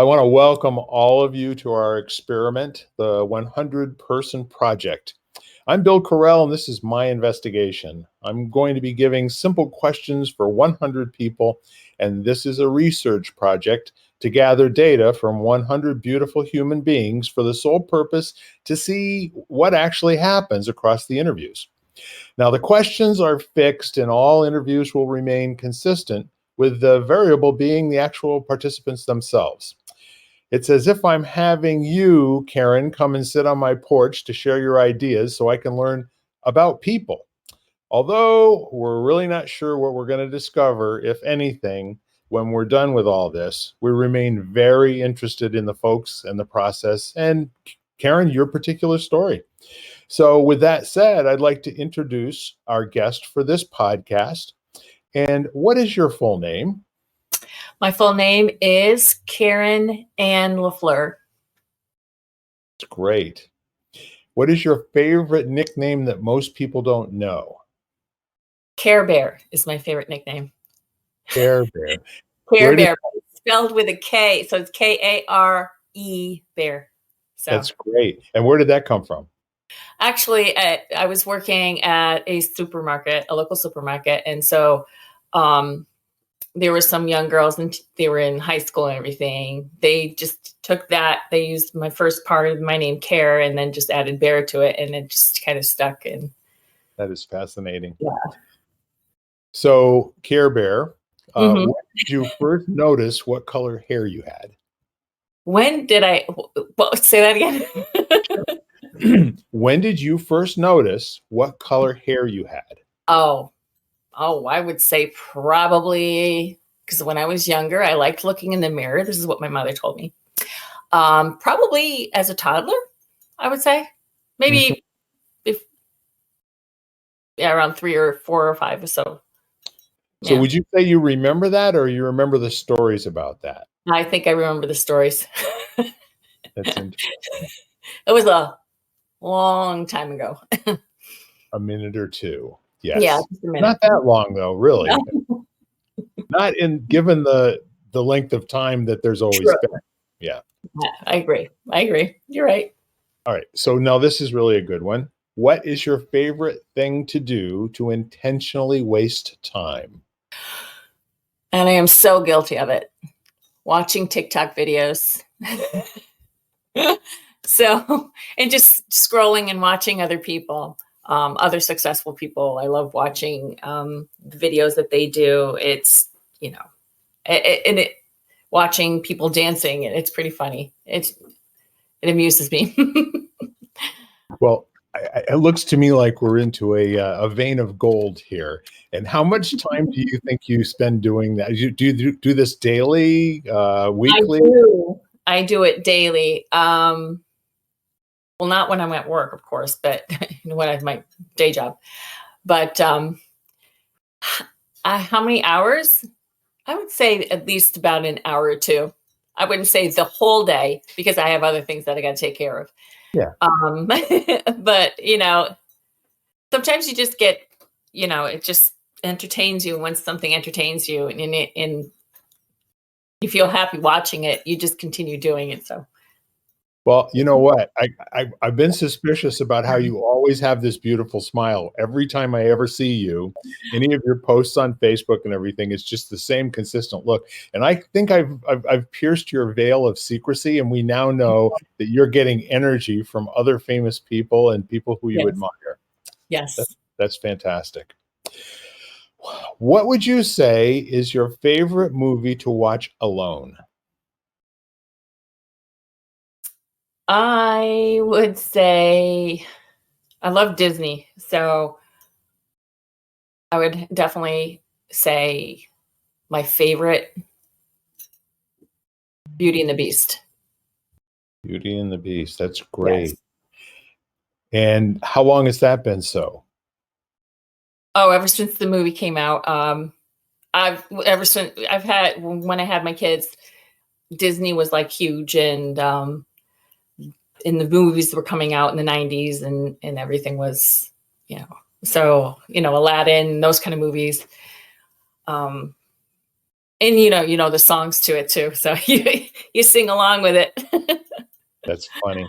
I want to welcome all of you to our experiment, the 100-person project. I'm Bill Carell, and this is my investigation. I'm going to be giving simple questions for 100 people, and this is a research project to gather data from 100 beautiful human beings for the sole purpose to see what actually happens across the interviews. Now, the questions are fixed, and all interviews will remain consistent, with the variable being the actual participants themselves. It's as if I'm having you, Karen, come and sit on my porch to share your ideas so I can learn about people. Although we're really not sure what we're going to discover, if anything, when we're done with all this, we remain very interested in the folks and the process and, Karen, your particular story. So with that said, I'd like to introduce our guest for this podcast. And what is your full name? My full name is Karen Ann LaFleur. Great. What is your favorite nickname that most people don't know? Care Bear is my favorite nickname. Care Bear. Care Bear, spelled with a K. So it's K-A-R-E Bear. So that's great. And where did that come from? Actually, I was working at a supermarket, a local supermarket. And so there were some young girls and they were in high school and everything. They just took that. They used my first part of my name, Care, and then just added Bear to it. And it just kind of stuck. And that is fascinating. Yeah. So Care Bear, when did you first notice what color hair you had? When did I say that again? When did you first notice what color hair you had? Oh, I would say probably because when I was younger, I liked looking in the mirror. This is what my mother told me. Probably as a toddler, I would say. Maybe around 3 or 4 or 5 or so. So would you say you remember that, or you remember the stories about that? I think I remember the stories. That's interesting. It was a long time ago. A minute or two. Yes. Yeah, just a minute. Not that long though, really. No. Not given the length of time that there's always been. Yeah. I agree. You're right. All right. So now this is really a good one. What is your favorite thing to do to intentionally waste time? And I am so guilty of it. Watching TikTok videos. So, and just scrolling and watching other people, other successful people. I love watching the videos that they do. It's, watching people dancing, and it's pretty funny. It amuses me. Well, it looks to me like we're into a vein of gold here. And how much time do you think you spend doing that? Do you do this daily, weekly? I do it daily. Well, not when I'm at work, of course, but when I have my day job. But how many hours? I would say at least about an hour or two. I wouldn't say the whole day because I have other things that I got to take care of. Yeah. But sometimes you just get, it just entertains you. Once something entertains you and you feel happy watching it, you just continue doing it. So. Well, you know what? I've been suspicious about how you always have this beautiful smile. Every time I ever see you, any of your posts on Facebook and everything, it's just the same consistent look. And I think I've pierced your veil of secrecy, and we now know that you're getting energy from other famous people and people who you admire. Yes. That's fantastic. What would you say is your favorite movie to watch alone? I would say I love Disney. So I would definitely say my favorite, Beauty and the Beast. Beauty and the Beast. That's great. Yes. And how long has that been so? Oh, ever since the movie came out. When I had my kids, Disney was like huge, and in the movies that were coming out in the 90s and everything was, so, Aladdin, those kind of movies. And, the songs to it too. So you you sing along with it. That's funny.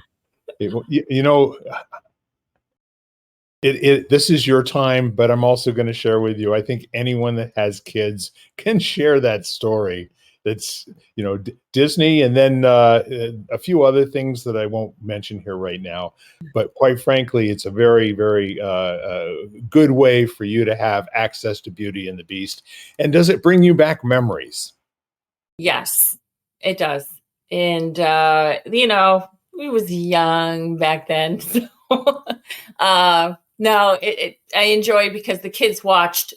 This is your time, but I'm also going to share with you. I think anyone that has kids can share that story. That's Disney, and then a few other things that I won't mention here right now. But quite frankly, it's a very, very good way for you to have access to Beauty and the Beast. And does it bring you back memories? Yes, it does. And we was young back then, so no, I enjoyed because the kids watched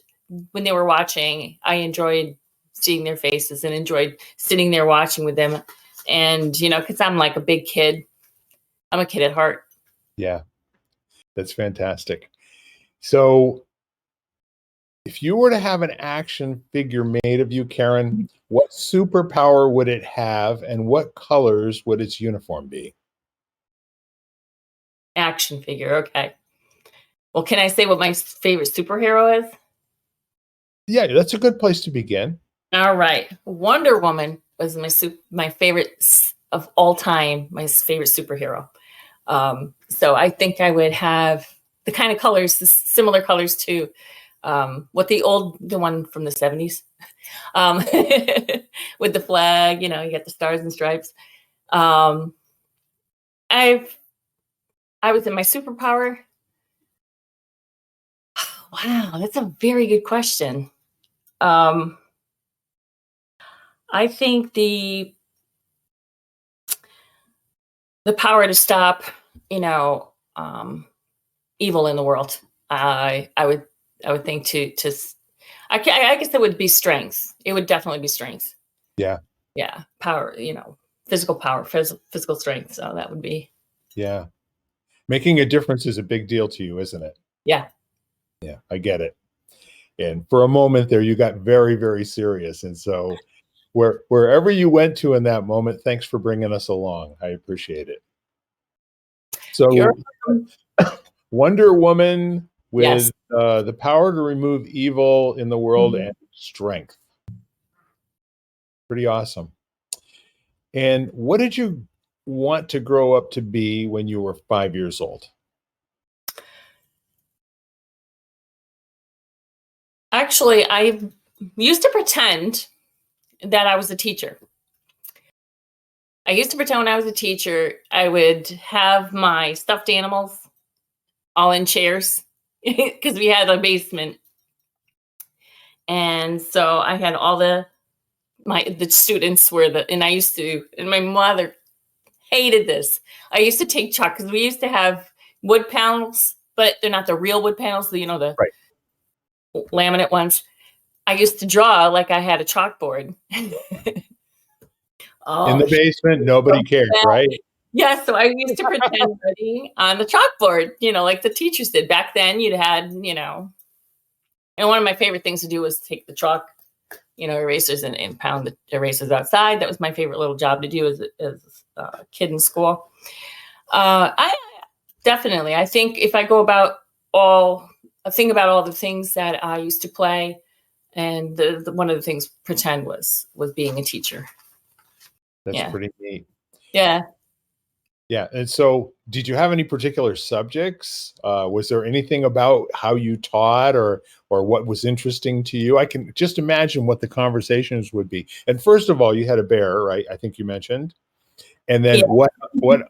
when they were watching. I enjoyed seeing their faces and enjoyed sitting there watching with them. And because I'm like a big kid, I'm a kid at heart. Yeah, that's fantastic. So, if you were to have an action figure made of you, Karen, what superpower would it have, and what colors would its uniform be? Action figure, okay. Well, can I say what my favorite superhero is? Yeah, that's a good place to begin. All right. Wonder Woman was my favorite of all time, my favorite superhero. So I think I would have the kind of colors, the similar colors to what the one from the 70s, with the flag, you get the stars and stripes. I was in my superpower. Wow, that's a very good question. I think the power to stop, evil in the world. I would think I guess it would be strength. It would definitely be strength. Yeah. Yeah, power. Physical power, physical strength. So that would be. Yeah. Making a difference is a big deal to you, isn't it? Yeah. Yeah, I get it. And for a moment there, you got very, very serious. And so wherever you went to in that moment, thanks for bringing us along. I appreciate it. So Wonder Woman with the power to remove evil in the world and strength. Pretty awesome. And what did you want to grow up to be when you were 5 years old? Actually, I used to pretend that I was a teacher. I used to pretend when I was a teacher, I would have my stuffed animals all in chairs because we had a basement. And so I had all the students and my mother hated this. I used to take chalk because we used to have wood panels, but they're not the real wood panels, the Right. laminate ones. I used to draw like I had a chalkboard. In the basement, nobody cared, right? Yeah, so I used to pretend writing on the chalkboard, like the teachers did. Back then you'd had, and one of my favorite things to do was take the chalk, erasers and pound the erasers outside. That was my favorite little job to do as a kid in school. I think if I go about think about all the things that I used to play, and the one of the things pretend was being a teacher. That's pretty neat. Yeah. Yeah. And so did you have any particular subjects? Was there anything about how you taught or what was interesting to you? I can just imagine what the conversations would be. And first of all, you had a bear, right? I think you mentioned. And then what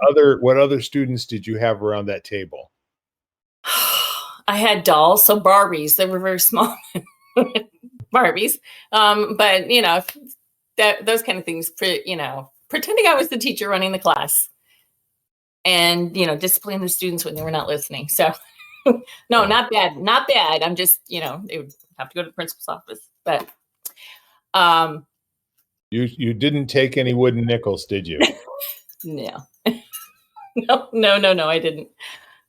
other students did you have around that table? I had dolls, so Barbies. They were very small Barbies. But those kind of things, pretending I was the teacher running the class and, disciplining the students when they were not listening. So no, not bad. I'm just, they would have to go to the principal's office, but, you didn't take any wooden nickels, did you? No. No, I didn't.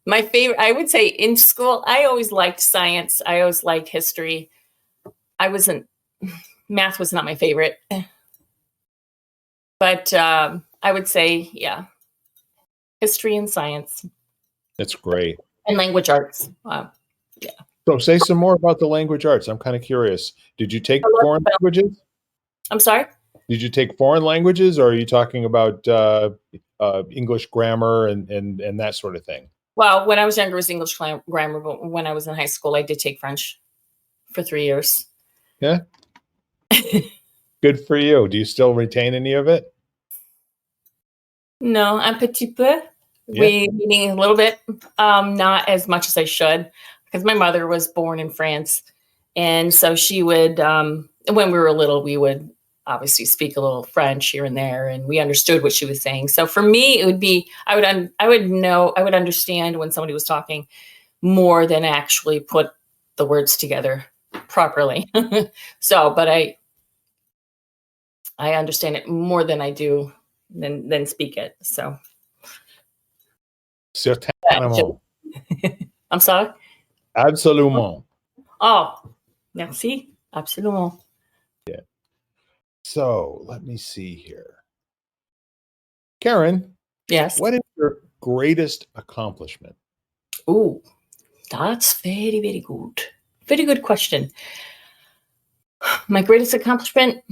My favorite, I would say in school, I always liked science. I always liked history. Math was not my favorite. But I would say, yeah, history and science. That's great. And language arts. Yeah. So say some more about the language arts. I'm kind of curious. Did you take foreign languages? I'm sorry? Did you take foreign languages, or are you talking about English grammar and that sort of thing? Well, when I was younger, it was English grammar, but when I was in high school, I did take French for 3 years. Yeah, good for you. Do you still retain any of it? No, un petit peu. Yeah. Meaning a little bit, not as much as I should, because my mother was born in France, and so she would. When we were little, we would obviously speak a little French here and there, and we understood what she was saying. So for me, it would be I would know, I would understand when somebody was talking more than actually put the words together properly. So, but I understand it more than I do than speak it. So. Certainement. I'm sorry? Absolument. Oh, merci. Absolument. Yeah. So let me see here. Karen, Yes. what is your greatest accomplishment? Oh, that's very, very good. Very good question. My greatest accomplishment,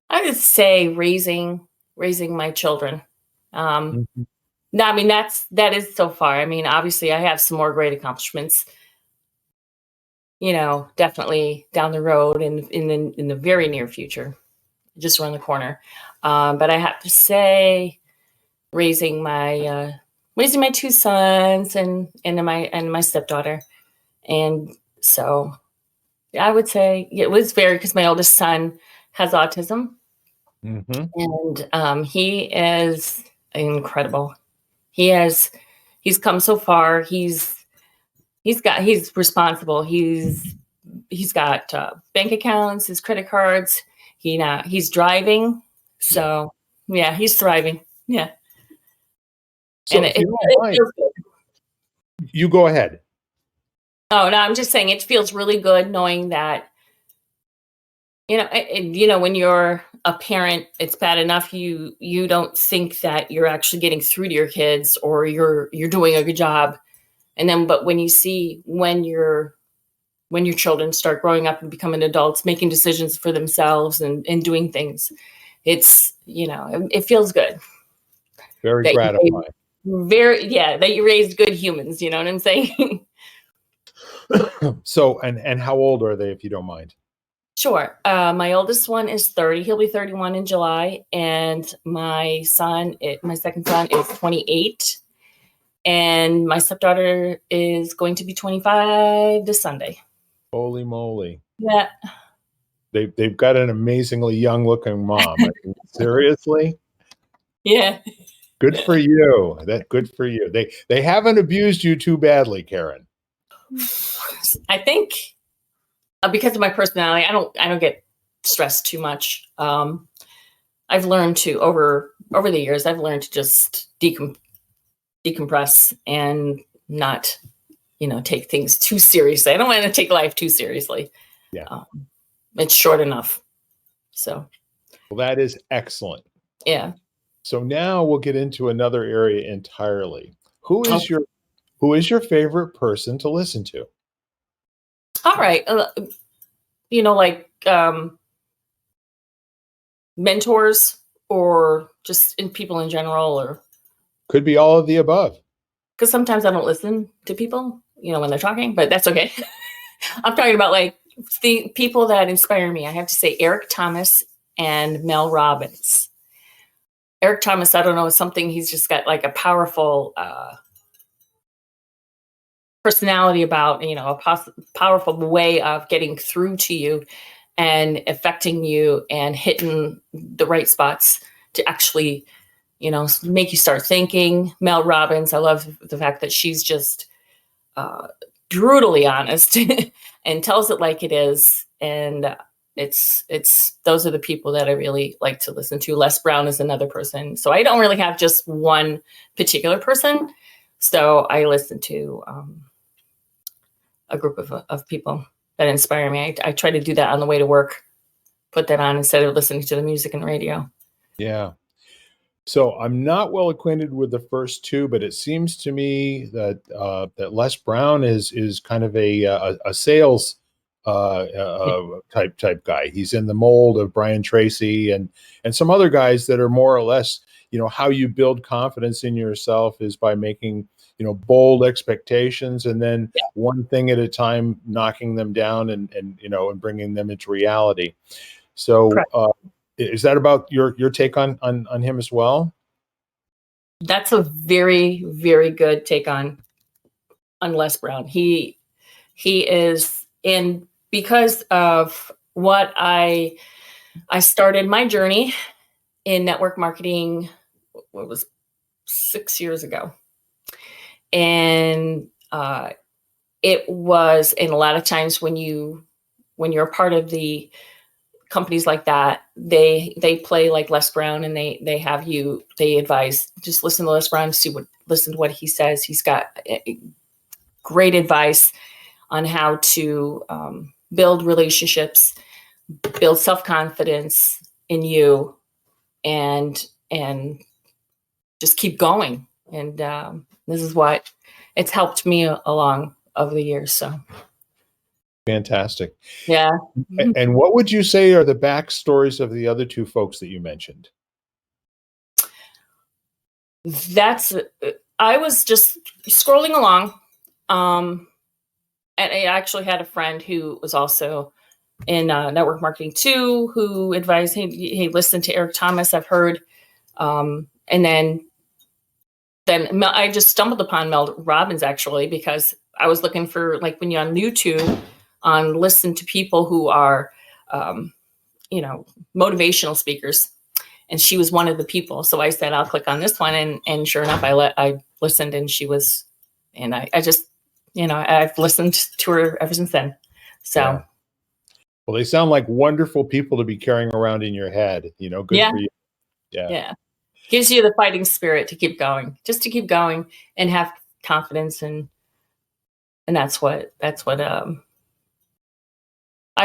I would say raising my children. Mhm. No, I mean that is so far. I mean, obviously I have some more great accomplishments, definitely down the road in the very near future, just around the corner. But I have to say raising my two sons and my stepdaughter. And so I would say it was very, because my oldest son has autism, Mhm. and he is incredible. He's come so far. He's responsible. He's got bank accounts, his credit cards. He's driving. Yeah. So yeah, he's thriving. Yeah. So And if it you don't mind, feels good. you go ahead. Oh, no, I'm just saying it feels really good knowing that, when you're a parent, it's bad enough you don't think that you're actually getting through to your kids, or you're doing a good job. And then, but when you see when your children start growing up and becoming adults, making decisions for themselves and doing things, it feels good Very that gratifying. that you raised good humans. You know what I'm saying? So, and how old are they, if you don't mind? Sure. My oldest one is 30. He'll be 31 in July. And my second son is 28. And my stepdaughter is going to be 25 this Sunday. Holy moly. Yeah. They've got an amazingly young looking mom. I mean, seriously? Yeah. Good for you. Good for you. They haven't abused you too badly, Karen. I think because of my personality, I don't get stressed too much. I've learned to over the years, I've learned to just decompress and not, take things too seriously. I don't want to take life too seriously. Yeah. It's short enough. So, Well, that is excellent. yeah. So now we'll get into another area entirely. Who Oh, is your favorite person to listen to? all right. Like mentors, or just in people in general, or Could be all of the above. because sometimes I don't listen to people, when they're talking, but that's okay. I'm talking about like the people that inspire me. I have to say Eric Thomas and Mel Robbins. Eric Thomas, I don't know, is something, he's just got like a powerful personality about, a powerful way of getting through to you and affecting you and hitting the right spots to actually, make you start thinking. Mel Robbins, I love the fact that she's just brutally honest and tells it like it is. And it's those are the people that I really like to listen to. Les Brown is another person. So I don't really have just one particular person. So I listen to a group of people that inspire me. I try to do that on the way to work, put that on instead of listening to the music and radio. Yeah. So I'm not well acquainted with the first two, but it seems to me that Les Brown is kind of a sales type guy. He's in the mold of Brian Tracy and some other guys that are more or less, how you build confidence in yourself is by making, bold expectations, and then Yeah. one thing at a time, knocking them down and bringing them into reality. So, is that about your take on him as well? That's a very, very good take on Les Brown. He is in, because of what I started my journey in network marketing, what was 6 years ago. And it was, and a lot of times when you're a part of the companies like that, they play like Les Brown, and they advise, just listen to Les Brown, listen to what he says. He's got great advice on how to build relationships, build self-confidence in you, and just keep going. And this is what it's helped me along over the years. So Fantastic. yeah. And what would you say are the backstories of the other two folks that you mentioned? I was just scrolling along, and I actually had a friend who was also in network marketing too, who advised, hey, listen to Eric Thomas, I've heard. And then I just stumbled upon Mel Robbins, actually, because I was looking for, like, when you're on YouTube, listen to people who are, motivational speakers. And she was one of the people. So I said, I'll click on this one. And sure enough, I listened, and she was, and I just, I've listened to her ever since then. So. Yeah. Well, they sound like wonderful people to be carrying around in your head. Good for you. Yeah. Yeah. Gives you the fighting spirit to keep going, just to keep going and have confidence. And that's what I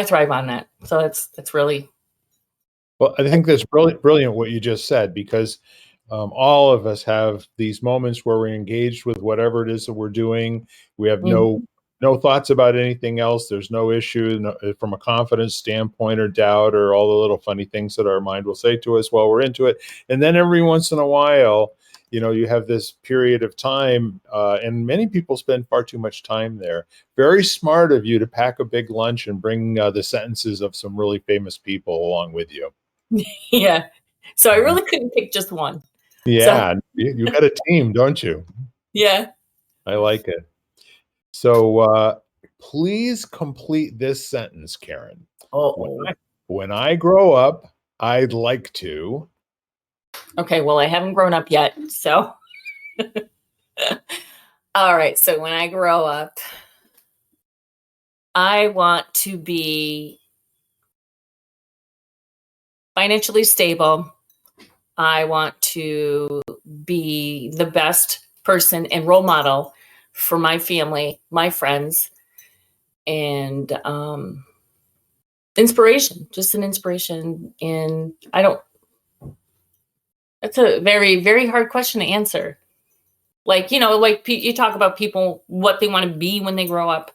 thrive on that. So that's really. Well, I think that's brilliant what you just said, because all of us have these moments where we're engaged with whatever it is that we're doing. We have no thoughts about anything else. There's no issue from a confidence standpoint or doubt or all the little funny things that our mind will say to us while we're into it. And then every once in a while, you have this period of time, and many people spend far too much time there. Very smart of you to pack a big lunch and bring the sentences of some really famous people along with you. Yeah. So I really couldn't pick just one. Yeah, So, you got a team, don't you? yeah. I like it. So please complete this sentence, Karen. Oh. When I grow up, I'd like to. Okay. Well, I haven't grown up yet. So. All right. So when I grow up, I want to be financially stable. I want to be the best person and role model for my family, my friends, and inspiration, just an inspiration. And that's a very, very hard question to answer. Like, like you talk about people, what they want to be when they grow up,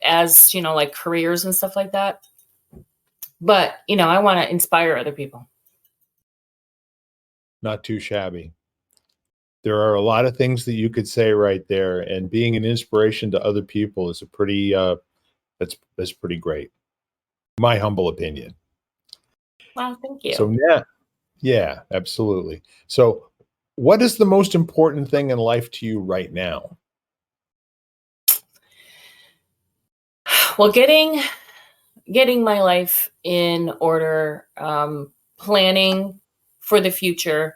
as, like careers and stuff like that. But, I want to inspire other people. Not too shabby. There are a lot of things that you could say right there, and being an inspiration to other people is a pretty that's pretty great. My humble opinion. Wow, thank you. So yeah, absolutely. So what is the most important thing in life to you right now? Well, getting my life in order, planning for the future,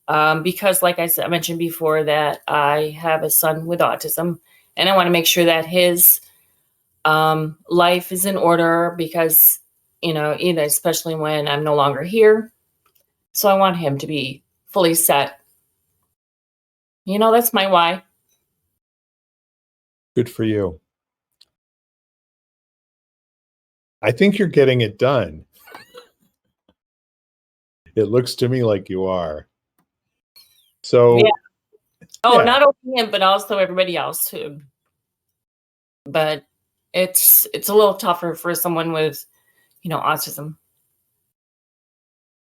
because, like I mentioned before, that I have a son with autism, and I want to make sure that his life is in order, because especially when I'm no longer here. So I want him to be fully set. That's my why. Good for you. I think you're getting it done. It looks to me like you are. So, Yeah. Oh, yeah. not only him, but also everybody else too. But It's a little tougher for someone with, autism.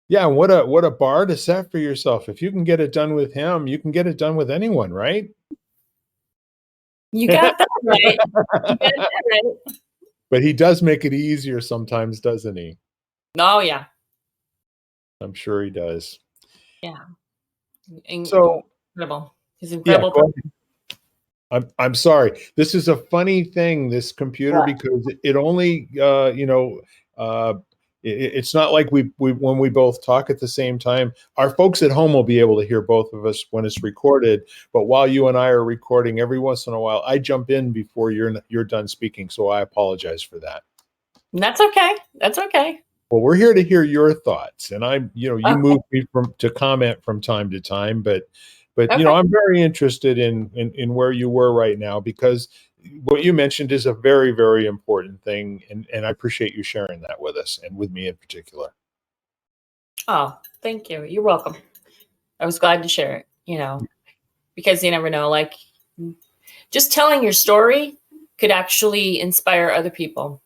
Yeah, what a bar to set for yourself. If you can get it done with him, you can get it done with anyone, right? You got that right. You got that right. But he does make it easier sometimes, doesn't he? Oh yeah, I'm sure he does. yeah. So, Incredible. He's yeah, incredible. go ahead. I'm sorry. This is a funny thing, this computer, Yeah. because it only, it's not like we when we both talk at the same time. Our folks at home will be able to hear both of us when it's recorded. But while you and I are recording, every once in a while, I jump in before you're done speaking. So I apologize for that. That's okay. That's okay. Well, we're here to hear your thoughts, and you Okay. move me to comment from time to time, but Okay. I'm very interested in where you were right now, because what you mentioned is a very, very important thing, and I appreciate you sharing that with us and with me in particular. Oh, thank you. You're welcome. I was glad to share it, because you never know. Like, just telling your story could actually inspire other people.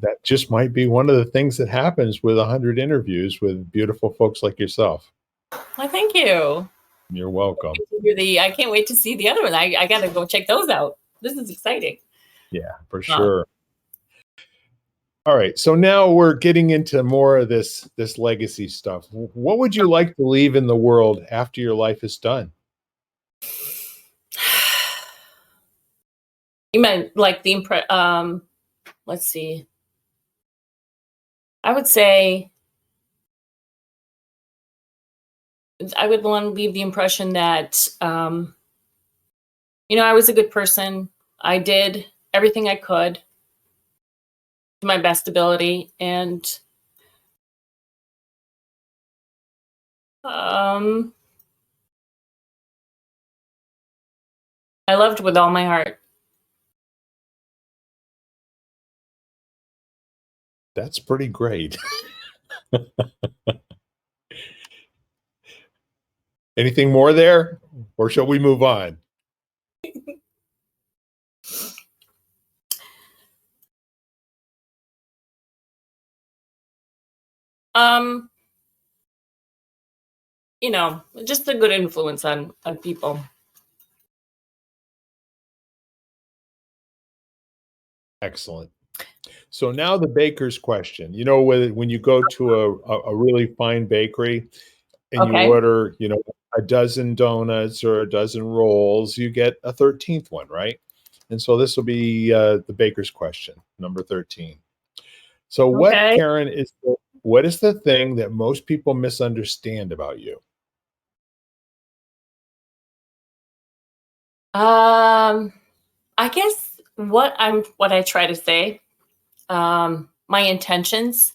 That just might be one of the things that happens with 100 interviews with beautiful folks like yourself. Well, thank you. You're welcome. I can't wait to see the other one. I got to go check those out. This is exciting. Yeah, for Uh, sure. All right, so now we're getting into more of this legacy stuff. What would you like to leave in the world after your life is done? you meant like let's see. I would say I would want to leave the impression that, I was a good person. I did everything I could to my best ability. And I loved with all my heart. That's pretty great. Anything more there, or shall we move on? Um, just a good influence on people. Excellent. So now the baker's question. When you go to a really fine bakery and you Okay. order, a dozen donuts or a dozen rolls, you get a 13th one, right? And so this will be the baker's question, number 13. So Okay. Karen, what is the thing that most people misunderstand about you? I guess what I try to say, my intentions.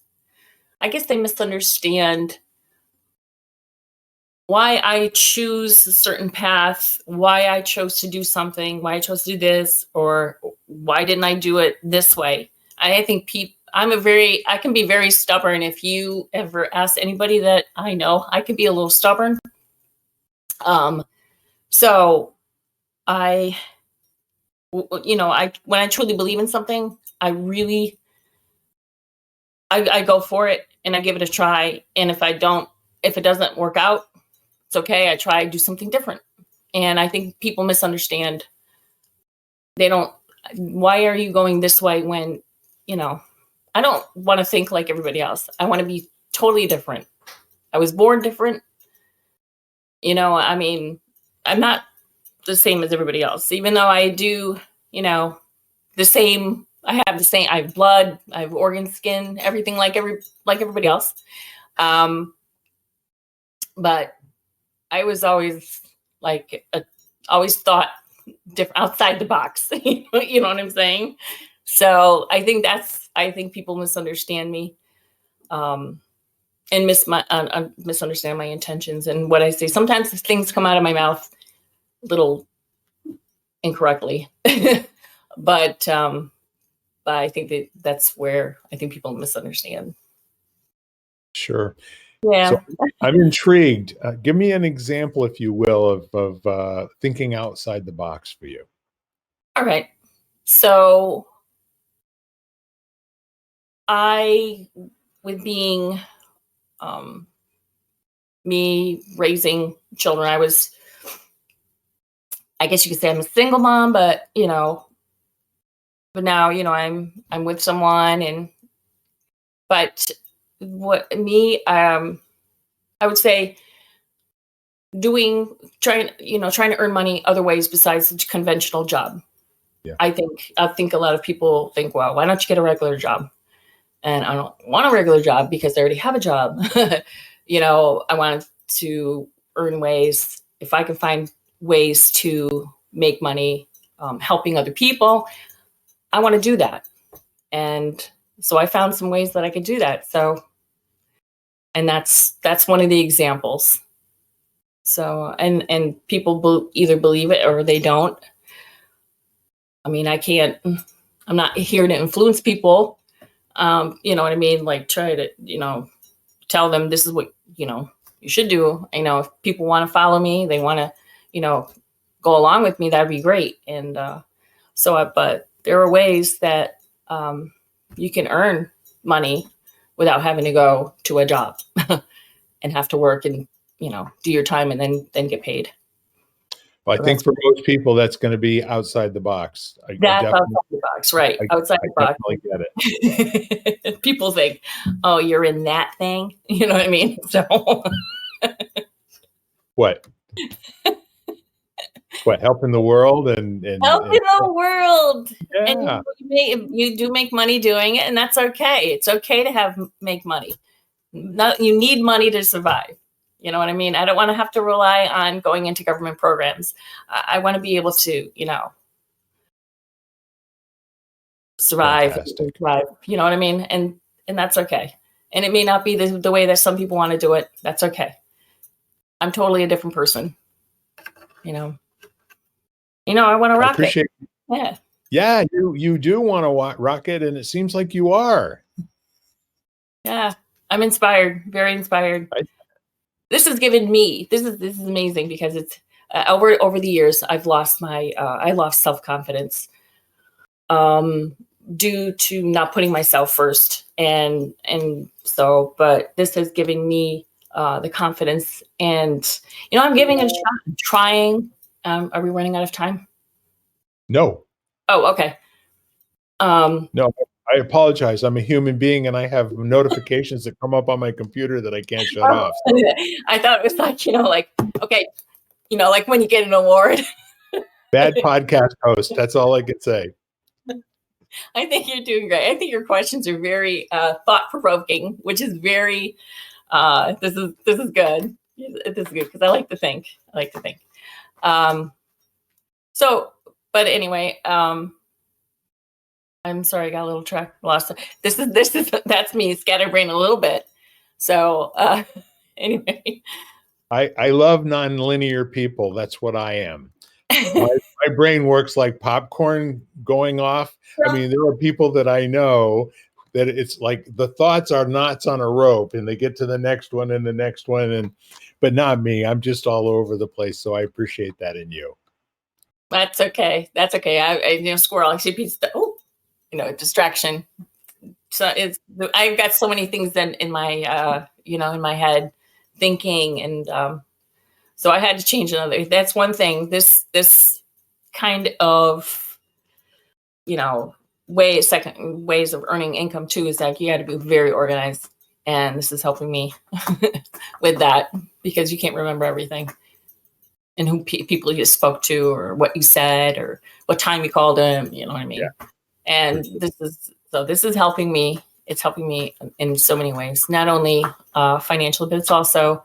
I guess they misunderstand why I choose a certain path, why I chose to do something, why I chose to do this, or why didn't I do it this way. I think I can be very stubborn. If you ever ask anybody that I know, I can be a little stubborn. So I, when I truly believe in something, I go for it and I give it a try. And if it doesn't work out, it's okay. I try to do something different. And I think people misunderstand. They don't, why are you going this way when, I don't want to think like everybody else. I want to be totally different. I was born different. I mean, I'm not the same as everybody else, even though I do, the same. I have blood, I have organ, skin, everything like everybody else. But I was always always thought different, outside the box. You know what I'm saying? So I think people misunderstand me, and misunderstand my intentions and what I say. Sometimes things come out of my mouth a little incorrectly, but I think that's where I think people misunderstand. Sure. So Yeah. I'm intrigued. Give me an example, if you will, of thinking outside the box for you. All right. So with being me raising children, I guess you could say I'm a single mom, but now, I'm with someone, but I would say trying to earn money other ways besides the conventional job. Yeah. I think a lot of people think, well, why don't you get a regular job? And I don't want a regular job because I already have a job. I wanted to earn ways, if I can find ways to make money, helping other people, I want to do that. And so I found some ways that I could do that. So, and that's one of the examples. So, and people either believe it or they don't. I mean, I'm not here to influence people. You know what I mean? Like try to, tell them this is what, you should do. If people want to follow me, they want to, go along with me, that'd be great. And but there are ways that you can earn money without having to go to a job and have to work and, do your time and then get paid. Well, I think for most people, that's going to be outside the box. That's outside the box, right? Outside the box. I definitely get it. People think, oh, you're in that thing. You know what I mean? So what? What, helping the world and helping the world. Yeah. And you do make money doing it, and that's okay. It's okay to make money. You need money to survive. You know what I mean? I don't want to have to rely on going into government programs. I want to be able to, survive. You know what I mean? And that's okay. And it may not be the way that some people want to do it. That's okay. I'm totally a different person. I want to rock it. Yeah. Yeah, you do want to rock it, and it seems like you are. Yeah, I'm inspired. Very inspired. This has given me. This is amazing because it's over the years I've lost I lost self-confidence due to not putting myself first, and so. But this has given me the confidence, and I'm giving it a shot. I'm trying. Are we running out of time? No. Oh, okay. No, I apologize. I'm a human being, and I have notifications that come up on my computer that I can't shut off. So. I thought it was like, okay, like when you get an award. Bad podcast host. That's all I can say. I think you're doing great. I think your questions are very thought-provoking, which is very. This is good. This is good because I like to think. So, but anyway, I'm sorry, I got a little track lost. That's me scatterbrain a little bit. So anyway, I love nonlinear people. That's what I am. My brain works like popcorn going off. I mean, there are people that I know that it's like the thoughts are knots on a rope, and they get to the next one and the next one, but not me. I'm just all over the place. So I appreciate that in you. That's okay. That's okay. I squirrel. I see pizza. Oh, distraction. So I've got so many things then in my in my head thinking, and so I had to change another. That's one thing. This kind of ways of earning income too is like you got to be very organized, and this is helping me with that because you can't remember everything and who people you spoke to or what you said or what time you called them. You know what I mean? Yeah. And this is helping me. It's helping me in so many ways, not only financially, but it's also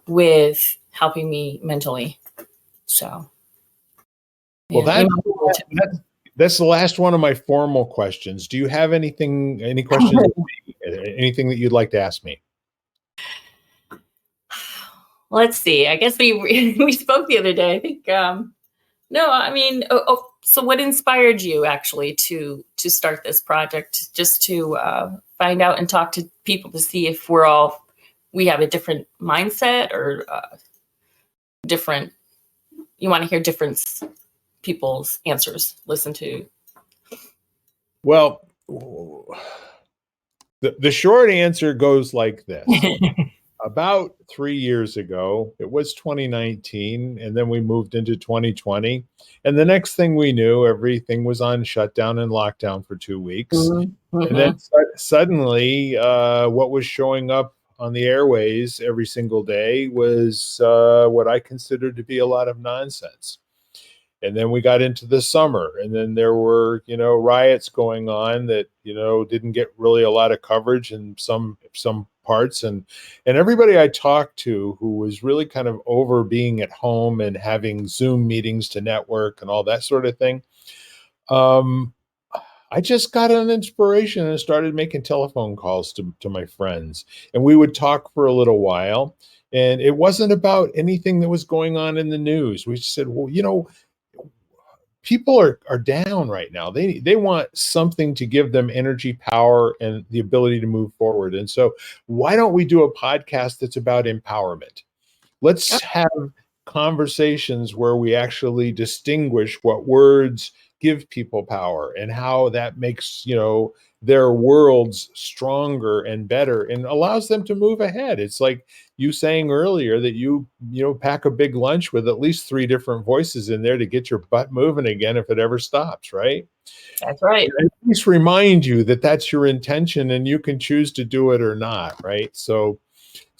with helping me mentally. So, well, that's the last one of my formal questions. Do you have any questions, anything that you'd like to ask me? Let's see. I guess we spoke the other day. I think, no, I mean, so what inspired you actually to start this project? Just to find out and talk to people to see if we have a different mindset or different. You want to hear different people's answers. Listen to Well, the short answer goes like this. About 3 years ago, it was 2019, and then we moved into 2020. And the next thing we knew, everything was on shutdown and lockdown for 2 weeks. And then Mm-hmm. suddenly, what was showing up on the airways every single day was what I considered to be a lot of nonsense. And then we got into the summer, and then there were riots going on that didn't get really a lot of coverage in some parts. And everybody I talked to who was really kind of over being at home and having Zoom meetings to network and all that sort of thing, um I just got an inspiration and started making telephone calls to my friends, and we would talk for a little while. And it wasn't about anything that was going on in the news. We just said, well, people are down right now. They want something to give them energy, power, and the ability to move forward. And so, why don't we do a podcast that's about empowerment? Let's have conversations where we actually distinguish what words give people power and how that makes their worlds stronger and better and allows them to move ahead. It's like you saying earlier that you pack a big lunch with at least three different voices in there to get your butt moving again if it ever stops, right? That's right. At least remind you that that's your intention and you can choose to do it or not, right? So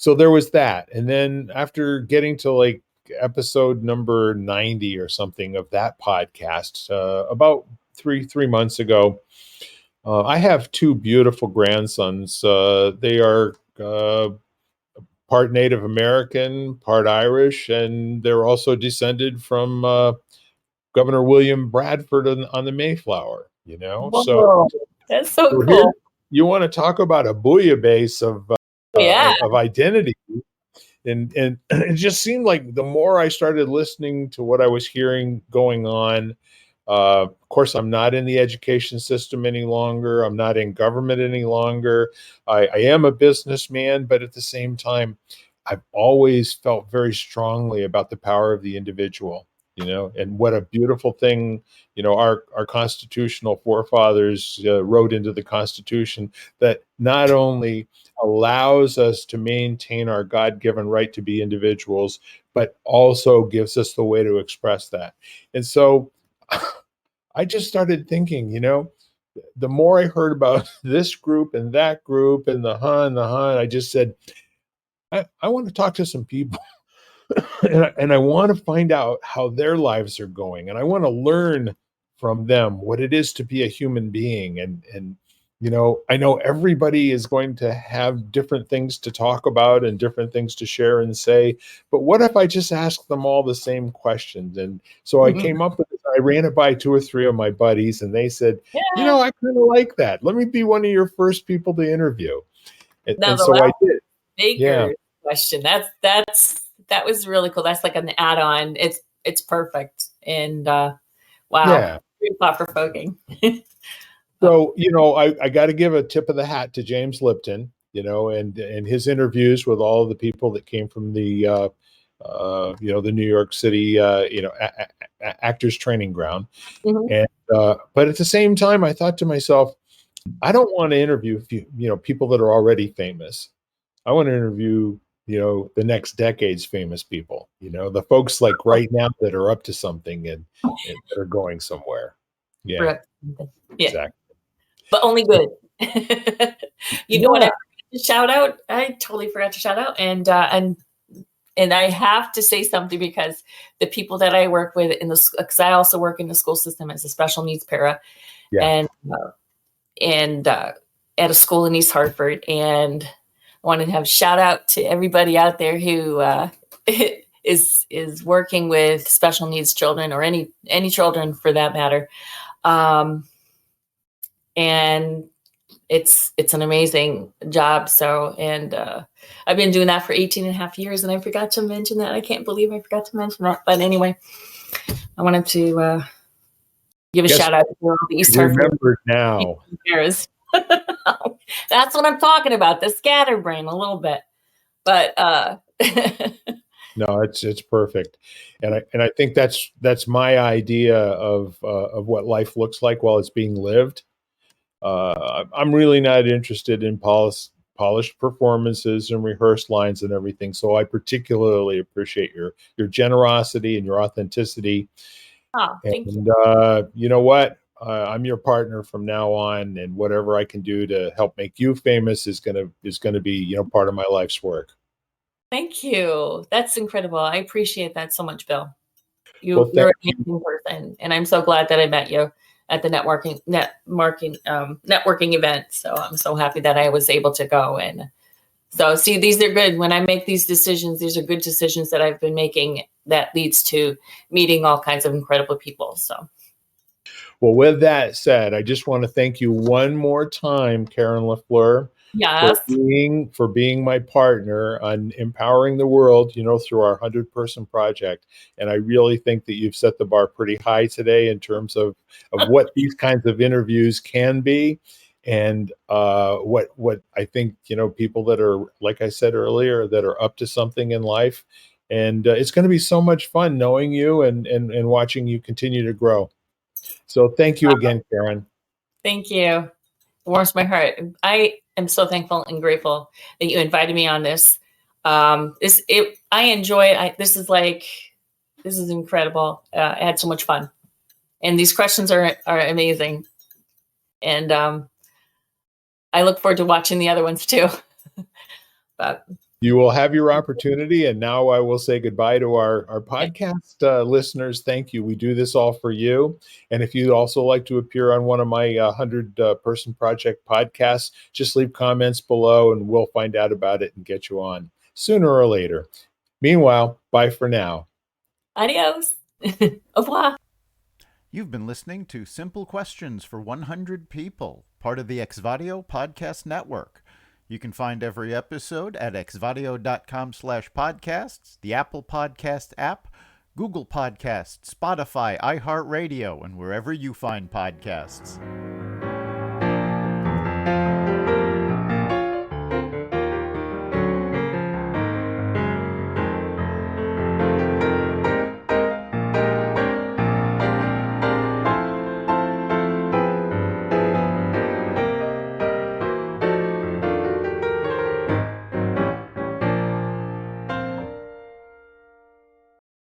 there was that. And then after getting to like episode number 90 or something of that podcast, about three months ago, I have two beautiful grandsons. They are part Native American, part Irish, and they're also descended from Governor William Bradford on the Mayflower. So, Whoa, that's so so here cool. you want to talk about a bouillabaisse Yeah. of identity. And it just seemed like the more I started listening to what I was hearing going on, of course, I'm not in the education system any longer. I'm not in government any longer. I am a businessman, but at the same time, I've always felt very strongly about the power of the individual, and what a beautiful thing, our constitutional forefathers wrote into the Constitution that not only allows us to maintain our God-given right to be individuals, but also gives us the way to express that. And so I just started thinking, the more I heard about this group and that group and the hun, I just said, I want to talk to some people and I want to find out how their lives are going. And I want to learn from them what it is to be a human being. And I know everybody is going to have different things to talk about and different things to share and say. But what if I just ask them all the same questions? And so I came up with this. I ran it by two or three of my buddies, and they said, Yeah. I kind of like that. Let me be one of your first people to interview. Now And the so I last did. Yeah. Baker question. That was really cool. That's like an add-on. It's perfect. And wow. Yeah. Very thought provoking. So, I got to give a tip of the hat to James Lipton, and his interviews with all of the people that came from the New York City, actors training ground. Mhm. And, but at the same time, I thought to myself, I don't want to interview, people that are already famous. I want to interview, the next decade's famous people, the folks like right now that are up to something and that are going somewhere. Yeah, Correct. Yeah, exactly. but only good. You know what? I Yeah. forgot to shout out. I totally forgot to shout out, and I have to say something because the people that I work with because I also work in the school system as a special needs para, Yeah. and at a school in East Hartford, and I wanted to have a shout out to everybody out there who is working with special needs children or any children for that matter. And it's an amazing job. So, and I've been doing that for 18 and a half years, and I forgot to mention that. I can't believe I forgot to mention that. But anyway, I wanted to give a Guess shout out to all the East Hartford remembered now. parents. That's what I'm talking about, the scatterbrain a little bit. But No, it's perfect, and I think that's my idea of what life looks like while it's being lived. I'm really not interested in polished performances and rehearsed lines and everything. So I particularly appreciate your generosity and your authenticity. Oh, thank you. And you know what? I'm your partner from now on, and whatever I can do to help make you famous is gonna be part of my life's work. Thank you. That's incredible. I appreciate that so much, Bill. Well, You're thank an you. amazing person, and I'm so glad that I met you at the networking event. So I'm so happy that I was able to go. And so, see, these are good. When I make these decisions, these are good decisions that I've been making that leads to meeting all kinds of incredible people. So, Well, with that said, I just want to thank you one more time, Karen LaFleur, for yes. being my partner on empowering the world, through our 100-person project. And I really think that you've set the bar pretty high today in terms of what these kinds of interviews can be. And what I think, people that are, like I said earlier, that are up to something in life. And it's going to be so much fun knowing you and watching you continue to grow. So thank you again, Karen. Thank you. It warms my heart. I am so thankful and grateful that you invited me on this. I enjoy it. This is incredible. I had so much fun, and these questions are amazing. And I look forward to watching the other ones too. But You will have your opportunity. And now I will say goodbye to our yeah. podcast listeners. Thank you. We do this all for you. And if you'd also like to appear on one of my 100-person project podcasts, just leave comments below and we'll find out about it and get you on sooner or later. Meanwhile, bye for now. Adios. Au revoir. You've been listening to Simple Questions for 100 People, part of the Exvadio Podcast Network. You can find every episode at exvadio.com/podcasts, the Apple Podcast app, Google Podcasts, Spotify, iHeartRadio, and wherever you find podcasts.